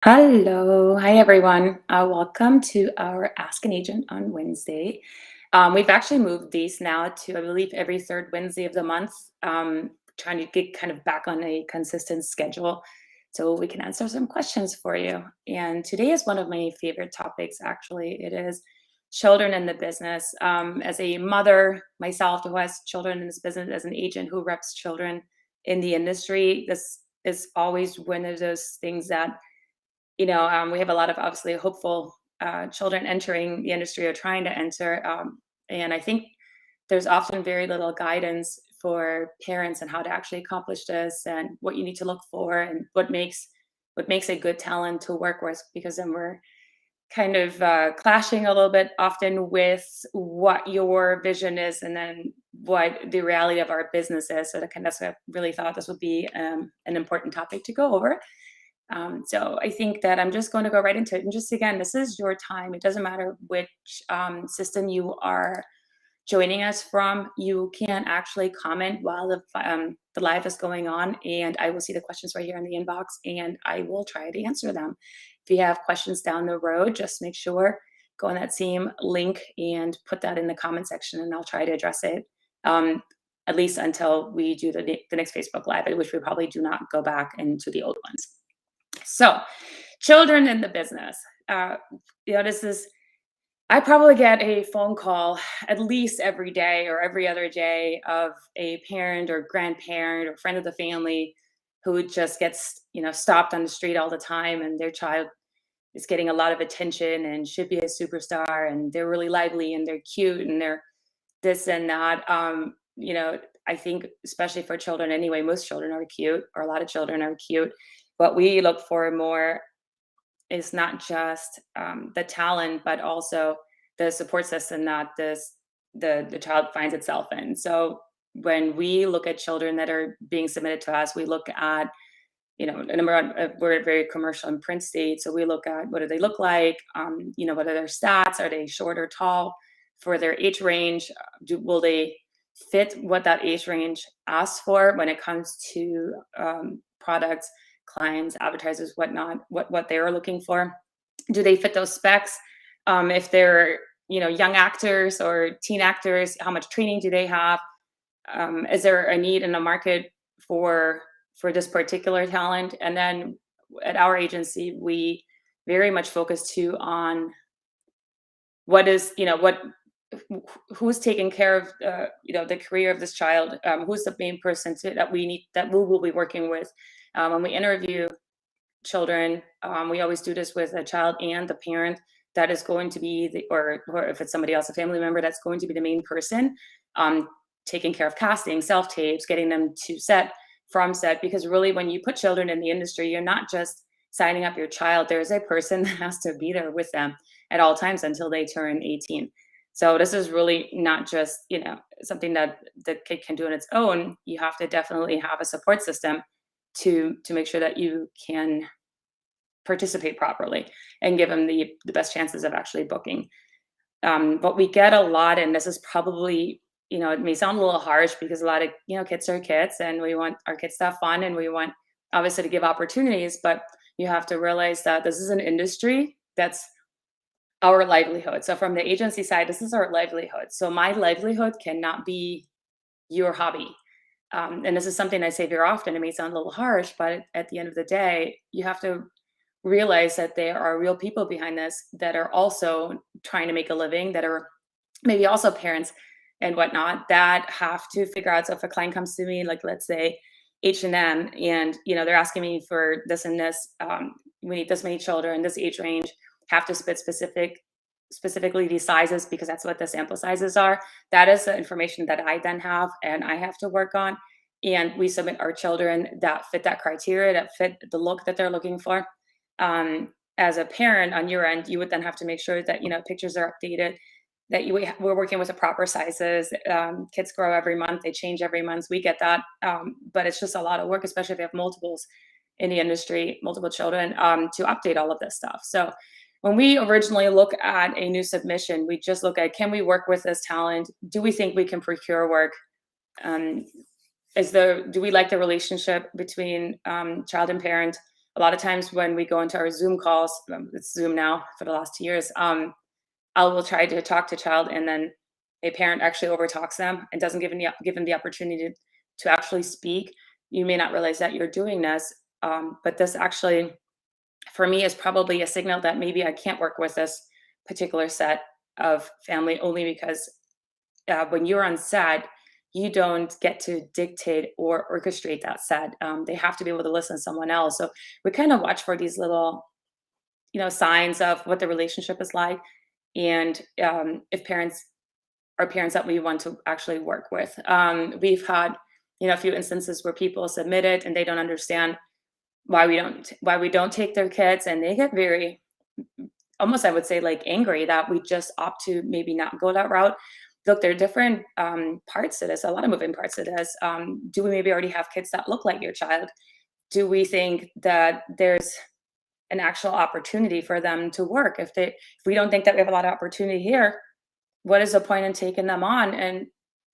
Hello. Hi, everyone. Welcome to our Ask an Agent on Wednesday. We've actually moved these now to, I believe, every third Wednesday of the month, trying to get kind of back on a consistent schedule so we can answer some questions for you. And today is one of my favorite topics, actually. It is children in the business. As a mother myself who has children in this business, as an agent who reps children in the industry, this is always one of those things that we have a lot of obviously hopeful children entering the industry or trying to enter. And I think there's often very little guidance for parents on how to actually accomplish this and what you need to look for and what makes a good talent to work with, because then we're kind of clashing a little bit often with what your vision is and then what the reality of our business is. So that's why I really thought this would be an important topic to go over. So I think that I'm just going to go right into it. And just again, this is your time. It doesn't matter which system you are joining us from. You can actually comment while the live is going on, and I will see the questions right here in the inbox, and I will try to answer them. If you have questions down the road, just make sure go on that same link and put that in the comment section, and I'll try to address it. Um, at least until we do the next Facebook Live, at which we probably do not go back into the old ones. So, children in the business. Uh, this is, I probably get a phone call at least every day or every other day of a parent or grandparent or friend of the family who just gets, stopped on the street all the time, and their child is getting a lot of attention and should be a superstar, and they're really lively and they're cute and they're this and that. I think especially for children anyway, most children are cute, or a lot of children are cute. What we look for more is not just the talent, but also the support system that the child finds itself in. So when we look at children that are being submitted to us, we look at a number of we're a very commercial and print state, so we look at what do they look like, what are their stats, are they short or tall, for their age range, will they fit what that age range asks for when it comes to products, clients, advertisers, whatnot, what they're looking for. Do they fit those specs? If they're young actors or teen actors, how much training do they have? Is there a need in the market for this particular talent? And then at our agency, we very much focus too on what is what who's taking care of the career of this child, who's the main person that we will be working with when we interview children. We always do this with a child and the parent that is going to be or if it's somebody else, a family member, that's going to be the main person, um, taking care of casting, self tapes, getting them to set, from set, because really when you put children in the industry, you're not just signing up your child. There's a person that has to be there with them at all times until they turn 18. So this is really not just something that the kid can do on its own. You have to definitely have a support system to make sure that you can participate properly and give them the best chances of actually booking. But we get a lot, and this is probably, it may sound a little harsh, because a lot of, kids are kids and we want our kids to have fun and we want obviously to give opportunities, but you have to realize that this is an industry that's our livelihood. So from the agency side, this is our livelihood. So my livelihood cannot be your hobby. And this is something I say very often. It may sound a little harsh, but at the end of the day, you have to realize that there are real people behind this that are also trying to make a living, that are maybe also parents and whatnot, that have to figure out. So if a client comes to me, like let's say H&M, and they're asking me for this and this, we need this many children, this age range, have to spit specifically these sizes because that's what the sample sizes are. That is the information that I then have and I have to work on. And we submit our children that fit that criteria, that fit the look that they're looking for. As a parent on your end, you would then have to make sure that pictures are updated, that we're working with the proper sizes. Kids grow every month, they change every month. We get that, but it's just a lot of work, especially if you have multiples in the industry, multiple children, to update all of this stuff. So when we originally look at a new submission, we just look at, can we work with this talent? Do we think we can procure work? Do we like the relationship between child and parent? a lot of times when we go into our Zoom calls, it's Zoom now for the last 2 years, I will try to talk to child, and then a parent actually overtalks them and doesn't give them the opportunity to actually speak. You may not realize that you're doing this, but this actually, for me, is probably a signal that maybe I can't work with this particular set of family, only because when you're on set, you don't get to dictate or orchestrate that set. They have to be able to listen to someone else. So we kind of watch for these little, signs of what the relationship is like, and if parents are parents that we want to actually work with. We've had, a few instances where people submit it and they don't understand why we don't take their kids, and they get very, almost, I would say, like, angry that we just opt to maybe not go that route. Look, there are different parts to this, a lot of moving parts to this. Do we maybe already have kids that look like your child? Do we think that there's an actual opportunity for them to work? If we don't think that we have a lot of opportunity here, what is the point in taking them on, and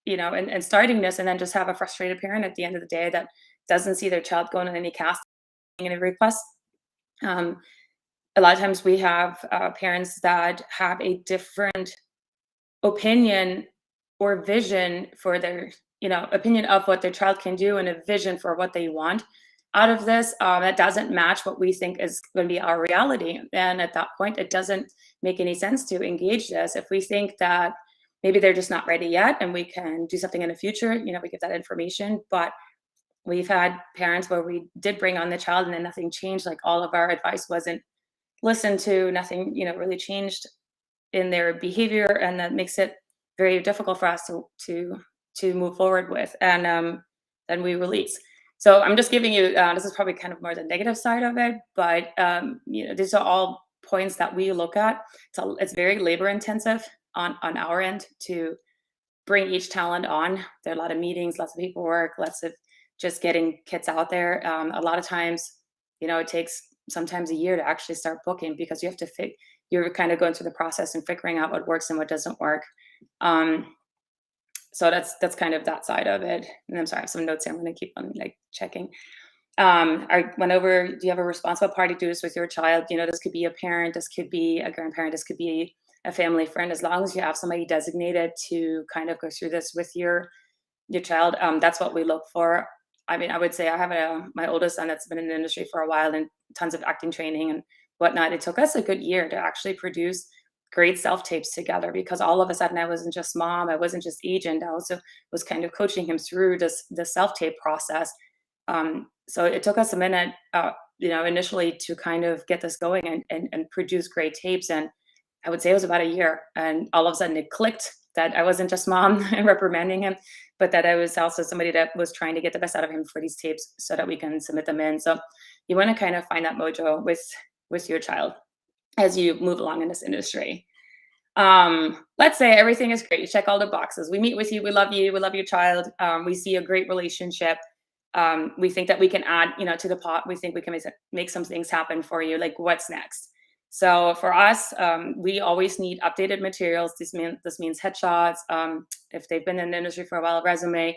and starting this, and then just have a frustrated parent at the end of the day that doesn't see their child going on any casting, any requests. um, a lot of times we have parents that have a different opinion or vision for their, opinion of what their child can do, and a vision for what they want out of this, that doesn't match what we think is going to be our reality. And at that point, it doesn't make any sense to engage this. If we think that maybe they're just not ready yet and we can do something in the future, we give that information. But we've had parents where we did bring on the child and then nothing changed. Like, all of our advice wasn't listened to, nothing, really changed in their behavior, and that makes it very difficult for us to move forward with, and then we release. So I'm just giving you, this is probably kind of more the negative side of it, but these are all points that we look at. So it's very labor intensive on our end to bring each talent on. There are a lot of meetings, lots of paperwork, lots of just getting kits out there. A lot of times, it takes sometimes a year to actually start booking, because you have to you're kind of going through the process and figuring out what works and what doesn't work. Um, so that's kind of that side of it. And I'm sorry, I have some notes here. I'm going to keep on, like, checking. I went over. Do you have a responsible party to do this with your child? This could be a parent, this could be a grandparent, this could be a family friend. As long as you have somebody designated to kind of go through this with your child, that's what we look for. I mean, I would say I have my oldest son that's been in the industry for a while, and tons of acting training and whatnot. It took us a good year to actually produce great self tapes together, because all of a sudden I wasn't just mom, I wasn't just agent, I also was kind of coaching him through the self tape process. So it took us a minute, initially, to kind of get this going, and produce great tapes. And I would say it was about a year, and all of a sudden it clicked that I wasn't just mom and reprimanding him, but that I was also somebody that was trying to get the best out of him for these tapes so that we can submit them in. So you want to kind of find that mojo with your child as you move along in this industry. Let's say everything is great. You check all the boxes. We meet with you. We love you. We love your child. We see a great relationship. We think that we can add, to the pot. We think we can make some things happen for you. Like, what's next? So for us, we always need updated materials. This means headshots. If they've been in the industry for a while, resume.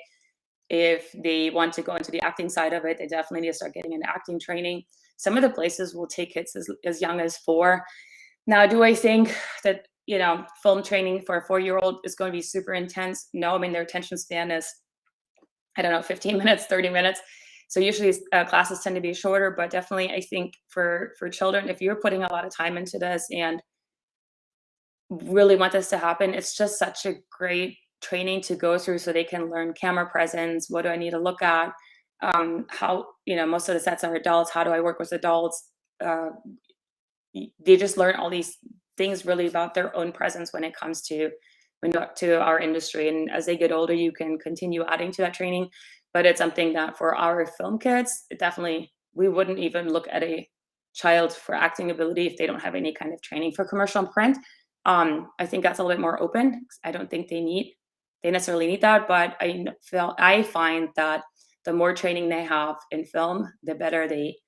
If they want to go into the acting side of it, they definitely need to start getting into acting training. Some of the places will take kids as young as 4. Now, do I think that, film training for a 4-year-old is going to be super intense? No. I mean, their attention span is, I don't know, 15 minutes, 30 minutes. So usually classes tend to be shorter, but definitely I think for children, if you're putting a lot of time into this and really want this to happen, it's just such a great training to go through, so they can learn camera presence. What do I need to look at? How, most of the sets are adults. How do I work with adults? Uh, they just learn all these things really about their own presence when it comes to our industry. And as they get older, you can continue adding to that training. But it's something that for our film kids, definitely we wouldn't even look at a child for acting ability if they don't have any kind of training. For commercial and print, I think that's a little bit more open. I don't think they necessarily need that, but I find that the more training they have in film, the better they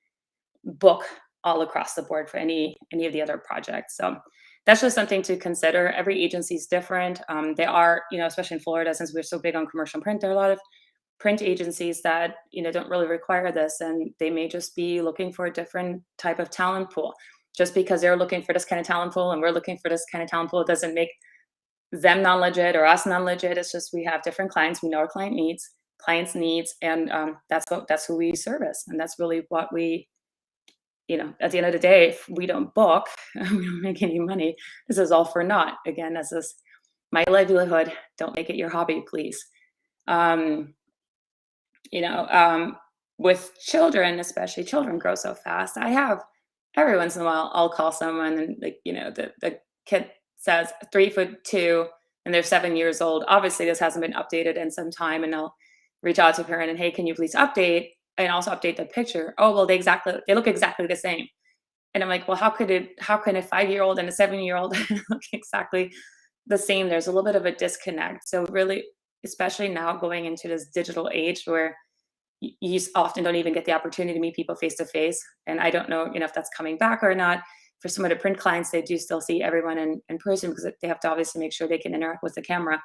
book all across the board for any of the other projects. So that's just something to consider. Every agency is different. They are, especially in Florida, since we're so big on commercial and print, there are a lot of print agencies that don't really require this, and they may just be looking for a different type of talent pool. Just because they're looking for this kind of talent pool and we're looking for this kind of talent pool doesn't make them non-legit or us non-legit. It's just we have different clients. We know our clients needs, and that's who we service, and that's really what we. At the end of the day, if we don't book, we don't make any money. This is all for naught. Again, this is my livelihood. Don't make it your hobby, please. Um, you know, um, with children, especially children grow so fast. I have every once in a while, I'll call someone and the kid says 3'2" and they're 7 years old. Obviously, this hasn't been updated in some time, and I'll reach out to a parent and, hey, can you please update and also update the picture? Oh, well, they look exactly the same. And I'm like, well, how can a 5-year-old and a 7-year-old look exactly the same? There's a little bit of a disconnect. So really, especially now going into this digital age where often don't even get the opportunity to meet people face to face. And I don't know, if that's coming back or not. For some of the print clients, they do still see everyone in person because they have to obviously make sure they can interact with the camera.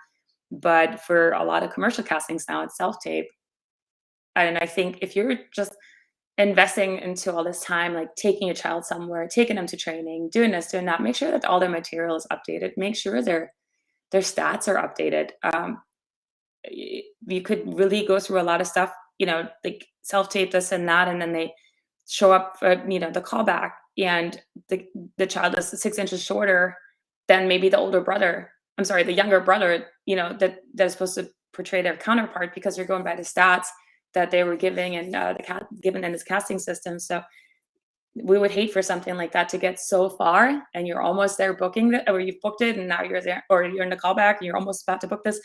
But for a lot of commercial castings now, it's self tape. And I think if you're just investing into all this time, like taking a child somewhere, taking them to training, doing this, doing that, make sure that all their material is updated. Make sure their stats are updated. You could really go through a lot of stuff, like self tape this and that, and then they show up for the callback, and the child is 6 inches shorter than maybe the older brother. I'm sorry, the younger brother. That is supposed to portray their counterpart because you're going by the stats that they were giving and given in this casting system. So we would hate for something like that to get so far and you're almost there booking it, or you've booked it and now you're there, or you're in the callback and you're almost about to book this,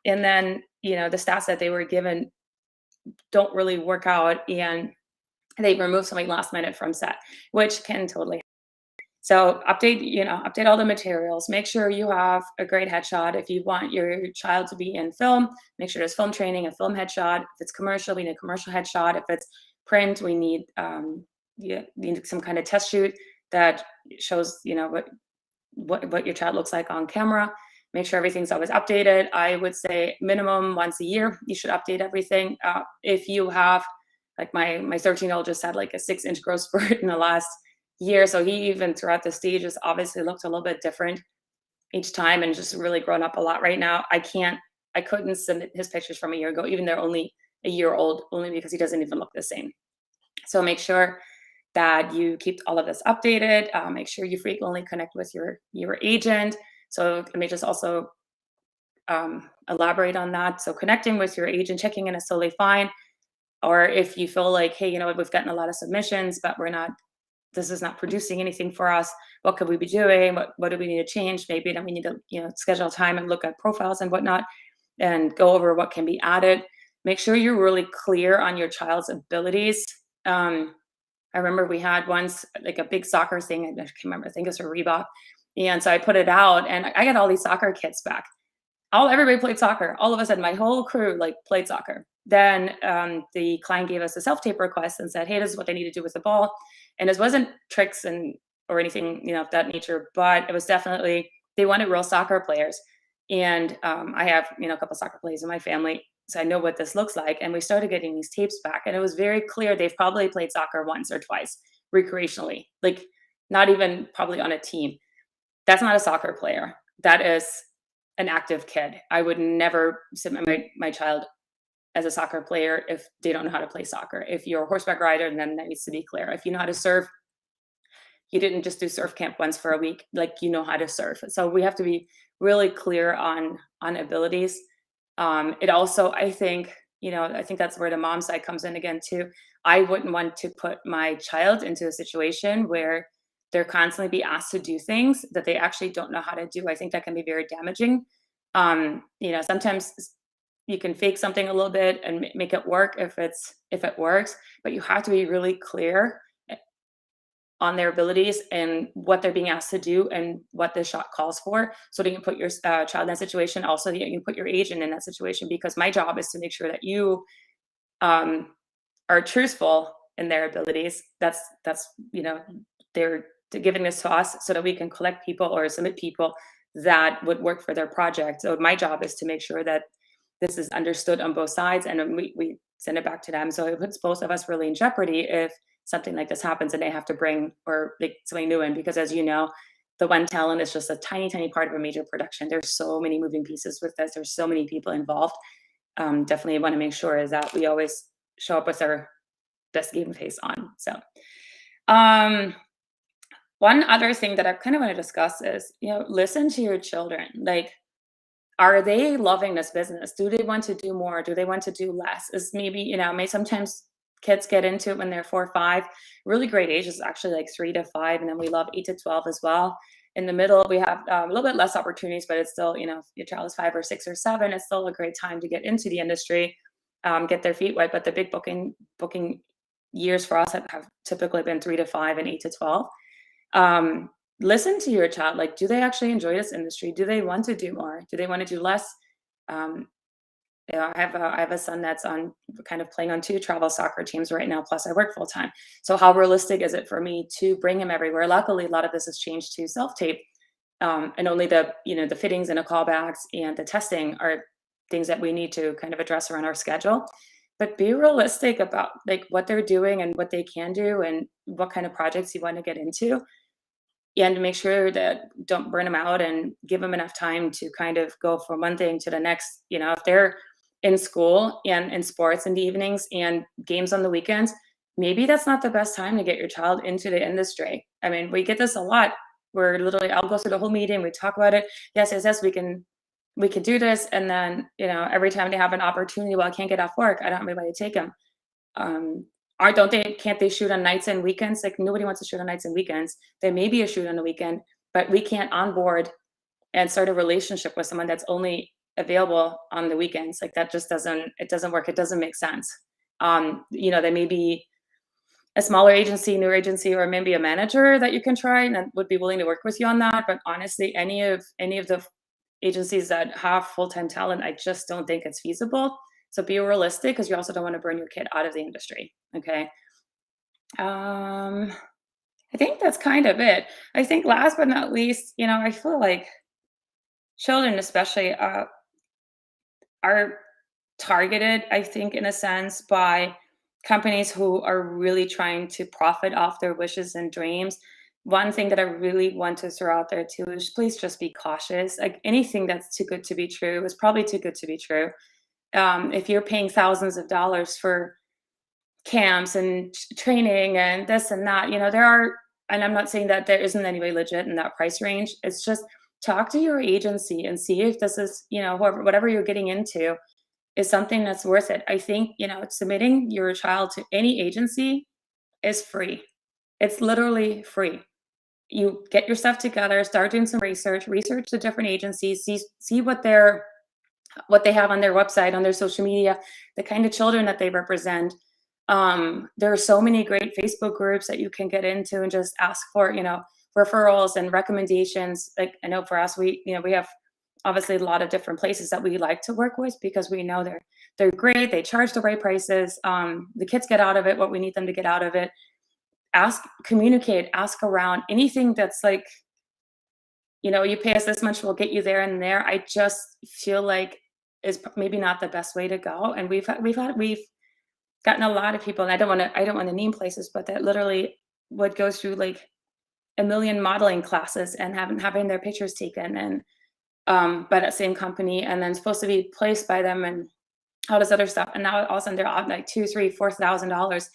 and then the stats that they were given don't really work out, and they remove something last minute from set, which can totally. So update all the materials. Make sure you have a great headshot. If you want your child to be in film, make sure there's film training, a film headshot. If it's commercial, we need a commercial headshot. If it's print, we need some kind of test shoot that shows what your child looks like on camera. Make sure everything's always updated. I would say minimum once a year, you should update everything. If you have, like my 13-year-old just had like a 6-inch growth spurt in the last year. So he even throughout the stages obviously looked a little bit different each time and just really grown up a lot right now. I couldn't submit his pictures from a year ago, even they're only a year old, only because he doesn't even look the same. So make sure that you keep all of this updated. Make sure you frequently connect with your agent. So let me just also elaborate on that. So connecting with your agent, checking in is totally fine. Or if you feel like, hey, we've gotten a lot of submissions, but this is not producing anything for us. What could we be doing? What do we need to change? Maybe then we need to, schedule time and look at profiles and whatnot and go over what can be added. Make sure you're really clear on your child's abilities. I remember we had once like a big soccer thing. I can't remember. I think it's a Reebok. And so I put it out and I got all these soccer kits back. Everybody played soccer. All of a sudden, my whole crew played soccer. Then the client gave us a self-tape request and said, hey, this is what they need to do with the ball. And this wasn't tricks or anything, of that nature, but it was definitely, they wanted real soccer players. And I have, a couple soccer players in my family, so I know what this looks like. And we started getting these tapes back, and it was very clear they've probably played soccer once or twice recreationally, like not even probably on a team. That's not a soccer player. That is an active kid. I would never submit my child as a soccer player if they don't know how to play soccer. If you're a horseback rider, then that needs to be clear. If you know how to surf, you didn't just do surf camp once for a week, you know how to surf. So we have to be really clear on abilities. It also, I think that's where the mom side comes in again too. I wouldn't want to put my child into a situation where they're constantly be asked to do things that they actually don't know how to do. I think that can be very damaging. Sometimes you can fake something a little bit and make it work if it works, but you have to be really clear on their abilities and what they're being asked to do and what the shot calls for, so that you can put your child in that situation. Also, you can put your agent in that situation, because my job is to make sure that you are truthful in their abilities. That's they're giving this to us so that we can collect people or submit people that would work for their project. So my job is to make sure that this is understood on both sides, and then we send it back to them. So it puts both of us really in jeopardy if something like this happens and they have to bring or like something new in, because as you know, the one talent is just a tiny, tiny part of a major production. There's so many moving pieces with this. There's so many people involved. Definitely want to make sure is that we always show up with our best game face on. So, um, one other thing that I kind of want to discuss is, listen to your children. Like, are they loving this business? Do they want to do more? Do they want to do less? Is maybe, may sometimes kids get into it when they're 4 or 5. Really great age is actually like 3 to 5, and then we love 8 to 12 as well. In the middle, we have a little bit less opportunities, but it's still, if your child is 5 or 6 or 7, it's still a great time to get into the industry, get their feet wet. But the big booking years for us have typically been 3 to 5 and 8 to 12. um, Listen to your child. Like, do they actually enjoy this industry? Do they want to do more? Do they want to do less? um, I have a son that's on kind of playing on 2 travel soccer teams right now, plus I work full time. So how realistic is it for me to bring him everywhere? Luckily, a lot of this has changed to self-tape, and only the fittings and the callbacks and the testing are things that we need to kind of address around our schedule. But be realistic about like what they're doing and what they can do and what kind of projects you want to get into, and make sure that don't burn them out and give them enough time to kind of go from one thing to the next. If they're in school and in sports in the evenings and games on the weekends, maybe that's not the best time to get your child into the industry. I mean, we get this a lot where literally I'll go through the whole meeting, we talk about it. Yes, yes, yes, we can do this. And then, every time they have an opportunity, well, I can't get off work, I don't have anybody to take them. um, are don't they can't they shoot on nights and weekends? Like nobody wants to shoot on nights and weekends. There may be a shoot on the weekend, but we can't onboard and start a relationship with someone that's only available on the weekends. Like that just doesn't work. It doesn't make sense. There may be a smaller agency, newer agency, or maybe a manager that you can try and that would be willing to work with you on that. But honestly, any of the agencies that have full-time talent, I just don't think it's feasible. So be realistic because you also don't want to burn your kid out of the industry. Okay. Um, I think that's kind of it. I think last but not least, I feel like children especially are targeted, I think, in a sense, by companies who are really trying to profit off their wishes and dreams. One thing that I really want to throw out there too is please just be cautious. Like anything that's too good to be true is probably too good to be true. If you're paying thousands of dollars for camps and training and this and that, there are, and I'm not saying that there isn't any way legit in that price range. It's just talk to your agency and see if this is, whatever you're getting into is something that's worth it. I think, submitting your child to any agency is free. It's literally free. You get your stuff together, start doing some research the different agencies, see what they have on their website, on their social media, the kind of children that they represent. There are so many great Facebook groups that you can get into and just ask for, referrals and recommendations. Like I know for us, we have obviously a lot of different places that we like to work with because we know they're great. They charge the right prices. The kids get out of it what we need them to get out of it. Communicate, ask around anything that's like, you pay us this much, we'll get you there and there. I just feel like is maybe not the best way to go. And we've gotten a lot of people, and I don't want to name places, but that literally would go through like a million modeling classes and having their pictures taken and by that same company, and then supposed to be placed by them and all this other stuff. And now all of a sudden they're out like $2, $3, $4,000.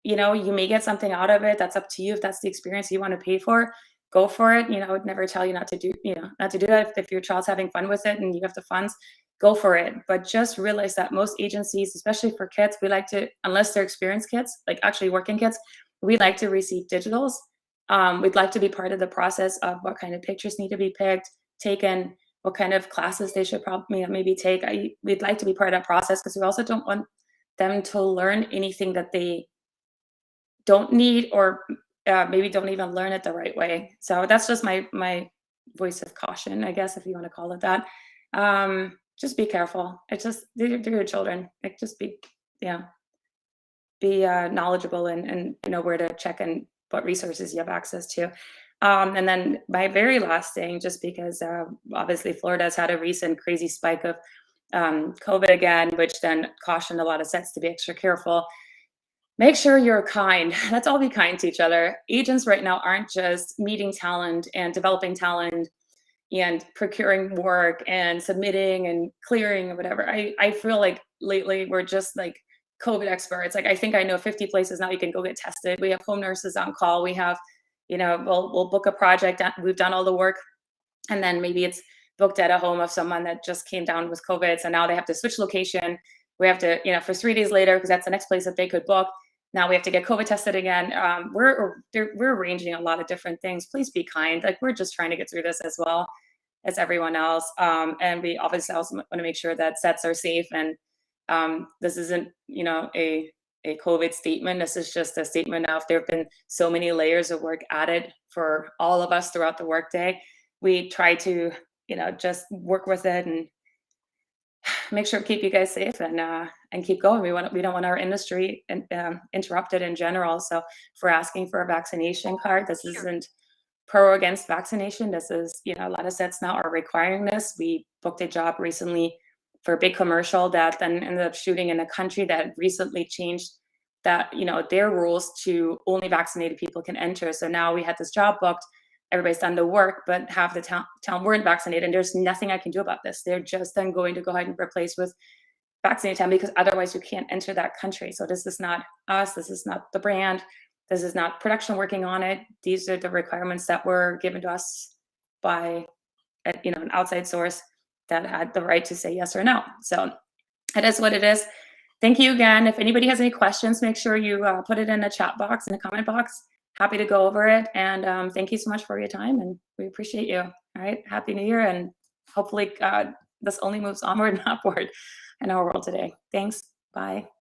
You may get something out of it. That's up to you. If that's the experience you want to pay for, go for it. I would never tell you not to do, not to do that. If your child's having fun with it and you have the funds, go for it. But just realize that most agencies, especially for kids, we like to, unless they're experienced kids, like actually working kids, we like to receive digitals. We'd like to be part of the process of what kind of pictures need to be taken, what kind of classes they should probably maybe take. We'd like to be part of that process because we also don't want them to learn anything that they don't need or maybe don't even learn it the right way. So that's just my voice of caution, I guess, if you want to call it that. Just be careful. It's just they're your children. Like just be knowledgeable and know where to check and what resources you have access to. And then my very last thing, just because obviously Florida has had a recent crazy spike of COVID again, which then cautioned a lot of sets to be extra careful. Make sure you're kind. Let's all be kind to each other. Agents right now aren't just meeting talent and developing talent and procuring work and submitting and clearing or whatever. I feel like lately we're just like COVID experts. Like I think I know 50 places now you can go get tested. We have home nurses on call. We have, we'll book a project. We've done all the work, and then maybe it's booked at a home of someone that just came down with COVID. So now they have to switch location. We have to, for 3 days later, because that's the next place that they could book. Now we have to get COVID tested again. We're arranging a lot of different things. Please be kind. Like we're just trying to get through this as well as everyone else. And we obviously also want to make sure that sets are safe. And this isn't, a COVID statement. This is just a statement of there have been so many layers of work added for all of us throughout the workday. We try to, just work with it and make sure to keep you guys safe and keep going. We don't want our industry interrupted in general. So if we're asking for a vaccination card, this isn't pro or against vaccination. This is, a lot of sets now are requiring this. We booked a job recently for a big commercial that then ended up shooting in a country that recently changed that, their rules to only vaccinated people can enter. So now we had this job booked, everybody's done the work, but half the town weren't vaccinated, and there's nothing I can do about this. They're just then going to go ahead and replace with vaccinated town because otherwise you can't enter that country. So this is not us. This is not the brand. This is not production working on it. These are the requirements that were given to us by, an outside source that had the right to say yes or no. So it is what it is. Thank you again. If anybody has any questions, make sure you put it in the chat box, in the comment box. Happy to go over it. And thank you so much for your time. And we appreciate you. All right. Happy New Year. And hopefully this only moves onward and upward in our world today. Thanks. Bye.